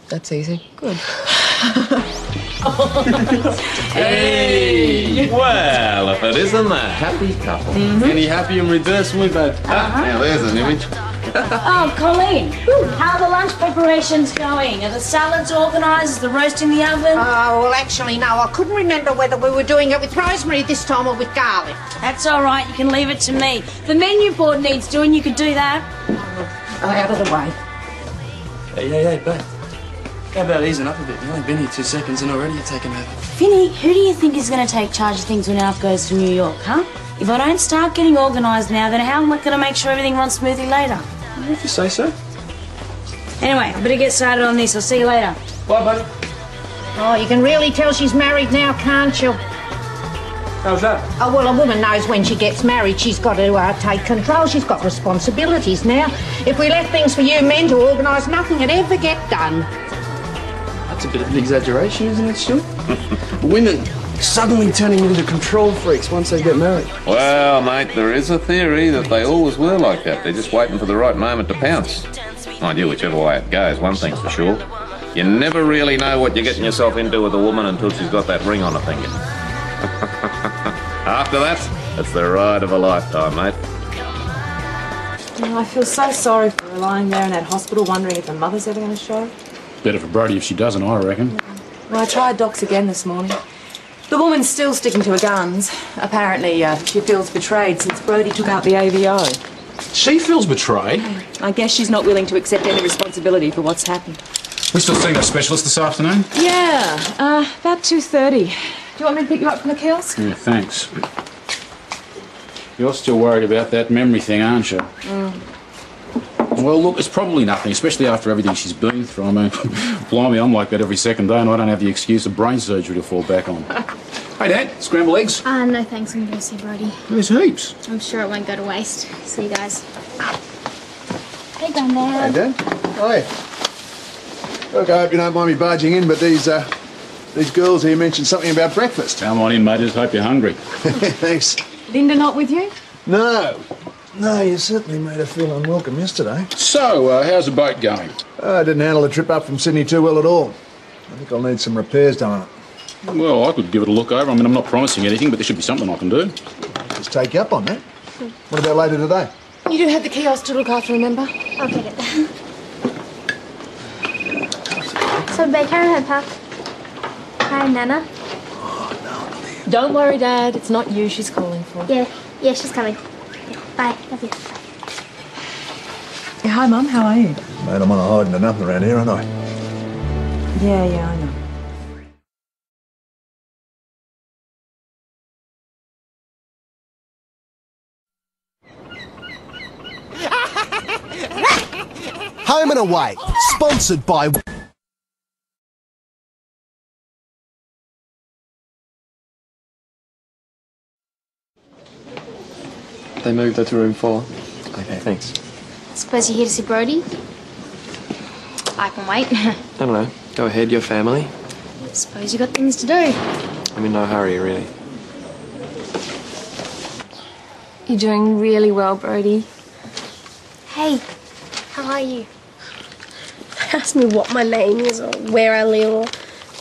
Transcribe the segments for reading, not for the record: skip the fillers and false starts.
That's easy. Good. Hey! Well, if it isn't a happy couple. Any happy in reverse, we both. Now there's an image. Oh, Colleen, how are the lunch preparations going? Are the salads organised? Is the roast in the oven? Oh, well, actually, no. I couldn't remember whether we were doing it with rosemary this time or with garlic. That's all right. You can leave it to me. The menu board needs doing. You could do that. Out of the way. Hey, babe. How about easing up a bit? You've only been here 2 seconds and already you're taking over. Vinnie, who do you think is going to take charge of things when Alf goes to New York, huh? If I don't start getting organised now, then how am I going to make sure everything runs smoothly later? If you say so. Anyway, I better get started on this. I'll see you later. Bye, buddy. Oh, you can really tell she's married now, can't you? How's that? Oh, well, a woman knows when she gets married she's got to take control. She's got responsibilities now. If we left things for you men to organise, nothing would ever get done. That's a bit of an exaggeration, isn't it, Stu? Women suddenly turning into control freaks once they get married. Well, mate, there is a theory that they always were like that. They're just waiting for the right moment to pounce. Mind you, whichever way it goes, one thing's for sure. You never really know what you're getting yourself into with a woman until she's got that ring on her finger. After that, it's the ride of a lifetime, mate. Oh, I feel so sorry for her lying there in that hospital wondering if her mother's ever going to show. Better for Brodie if she doesn't, I reckon. Well, I tried Doc's again this morning. The woman's still sticking to her guns. Apparently, she feels betrayed since Brodie took out the AVO. She feels betrayed. I guess she's not willing to accept any responsibility for what's happened. We still seeing a specialist this afternoon? Yeah, about 2:30. Do you want me to pick you up from the kiosk? Yeah, thanks. You're still worried about that memory thing, aren't you? Well, look, it's probably nothing, especially after everything she's been through. I mean, blimey, I'm like that every second day and I don't have the excuse of brain surgery to fall back on. Hey, Dad, scrambled eggs? No thanks, I'm going to see Brodie. There's heaps. I'm sure it won't go to waste. See you guys. Hey, Granddad. Hey, Dad. Hi. Look, I hope you don't mind me barging in, but these girls here mentioned something about breakfast. Come on in, mate, just hope you're hungry. Thanks. Linda not with you? No. No, you certainly made her feel unwelcome yesterday. So, how's the boat going? I didn't handle the trip up from Sydney too well at all. I think I'll need some repairs done on it. Well, I could give it a look over. I mean, I'm not promising anything, but there should be something I can do. Just take you up on that. What about later today? You do have the kiosk to look after, remember? I'll get it. So, Baker, Pap. Hi, Nana. Don't worry, Dad. It's not you she's calling for. Yeah, she's coming. Bye. Love you. Yeah, hi, Mum. How are you? Mate, I'm on a hiding to nothing around here, aren't I? Yeah, I know. Home and Away, sponsored by... They moved her to room 4. Okay, thanks. Suppose you're here to see Brodie? I can wait. No. Go ahead, your family. Suppose you got things to do. I'm in no hurry, really. You're doing really well, Brodie. Hey, how are you? Ask me what my name is or where I live or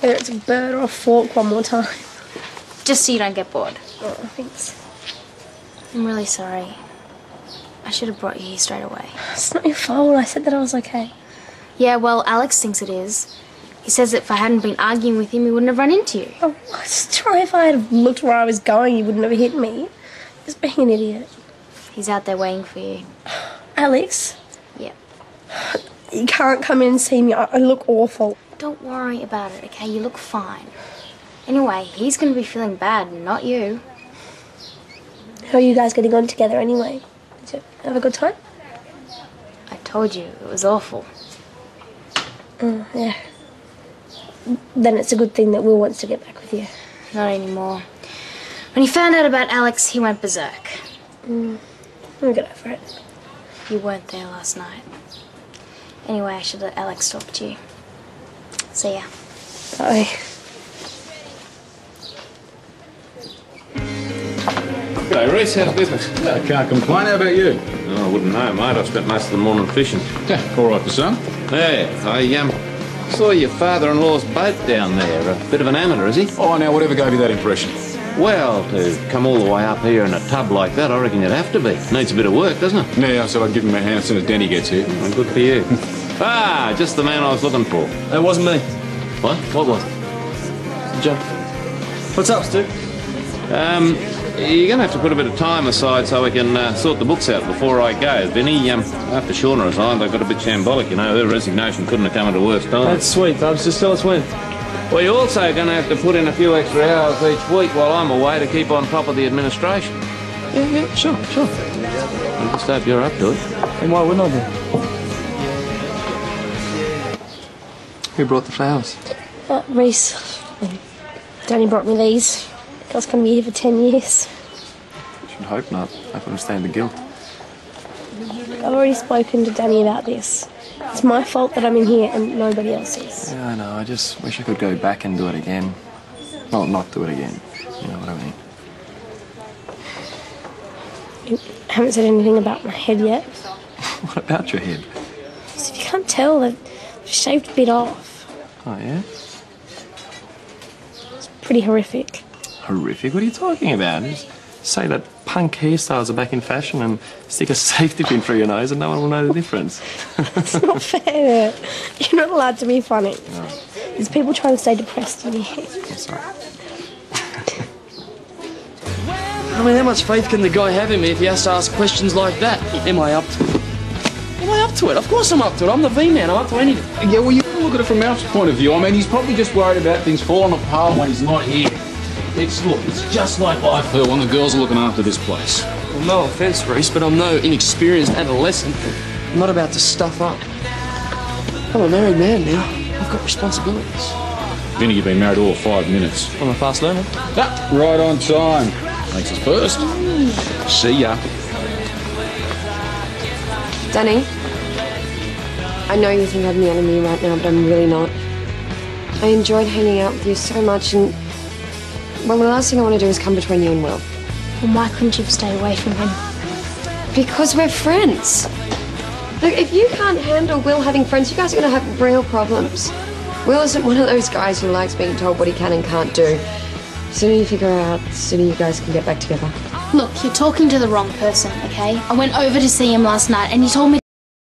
whether it's a bird or a fork one more time. Just so you don't get bored. Oh, thanks. I'm really sorry. I should have brought you here straight away. It's not your fault. I said that I was okay. Yeah, well, Alex thinks it is. He says that if I hadn't been arguing with him, he wouldn't have run into you. Oh, sorry, if I had looked where I was going, you wouldn't have hit me. Just being an idiot. He's out there waiting for you. Alex? Yep. You can't come in and see me. I look awful. Don't worry about it, okay? You look fine. Anyway, he's going to be feeling bad, not you. How are you guys getting on together anyway? Did you have a good time? I told you, it was awful. Yeah. Then it's a good thing that Will wants to get back with you. Not anymore. When he found out about Alex, he went berserk. We'll get over it. You weren't there last night. Anyway, I should let Alex talk to you. See ya. Bye. G'day, Reece. How's business? I can't complain. How about you? Oh, I wouldn't know, mate. I've spent most of the morning fishing. Yeah, all right for some. Yeah, Saw your father-in-law's boat down there. A bit of an amateur, is he? Oh, now, whatever gave you that impression? Well, to come all the way up here in a tub like that, I reckon you'd have to be. Needs a bit of work, doesn't it? Yeah, so I'd give him a hand as soon as Denny gets here. Well, good for you. Just the man I was looking for. It wasn't me. What? What was it? John. What's up, Stu? You're going to have to put a bit of time aside so we can sort the books out before I go. Vinnie, after Shauna resigned, I got a bit shambolic, you know. Her resignation couldn't have come at a worse time. That's sweet, Bubs. Just tell us when. Well, you're also going to have to put in a few extra hours each week while I'm away to keep on top of the administration. Yeah, sure. I just hope you're up to it. And why wouldn't I be? Who brought the flowers? Reese. Danny brought me these. I was going to be here for 10 years. Should hope not. I couldn't stand the guilt. I've already spoken to Danny about this. It's my fault that I'm in here and nobody else's. Yeah, I know. I just wish I could go back and do it again. Well, not do it again. You know what I mean? You haven't said anything about my head yet. What about your head? So if you can't tell, I've shaved a bit off. Oh, yeah? It's pretty horrific. Horrific? What are you talking about? Just say that punk hairstyles are back in fashion and stick a safety pin through your nose and no one will know the difference. It's not fair. You're not allowed to be funny. No. There's people trying to stay depressed in here. I'm sorry. I mean, how much faith can the guy have in me if he has to ask questions like that? Am I up to it? Am I up to it? Of course I'm up to it. I'm the V-man. I'm up to anything. Yeah, well, you can look at it from Alf's point of view. I mean, he's probably just worried about things falling apart when he's not here. It's just like life here when the girls are looking after this place. Well, no offence, Reese, but I'm no inexperienced adolescent. I'm not about to stuff up. I'm a married man now. I've got responsibilities. Vinnie, you've been married all 5 minutes. I'm a fast learner. Right on time. Makes us first. See ya. Danny, I know you think I'm the enemy right now, but I'm really not. I enjoyed hanging out with you so much, and well, the last thing I want to do is come between you and Will. Well, why couldn't you stay away from him? Because we're friends. Look, if you can't handle Will having friends, you guys are going to have real problems. Will isn't one of those guys who likes being told what he can and can't do. The sooner you figure out, the sooner you guys can get back together. Look, you're talking to the wrong person, okay? I went over to see him last night and he told me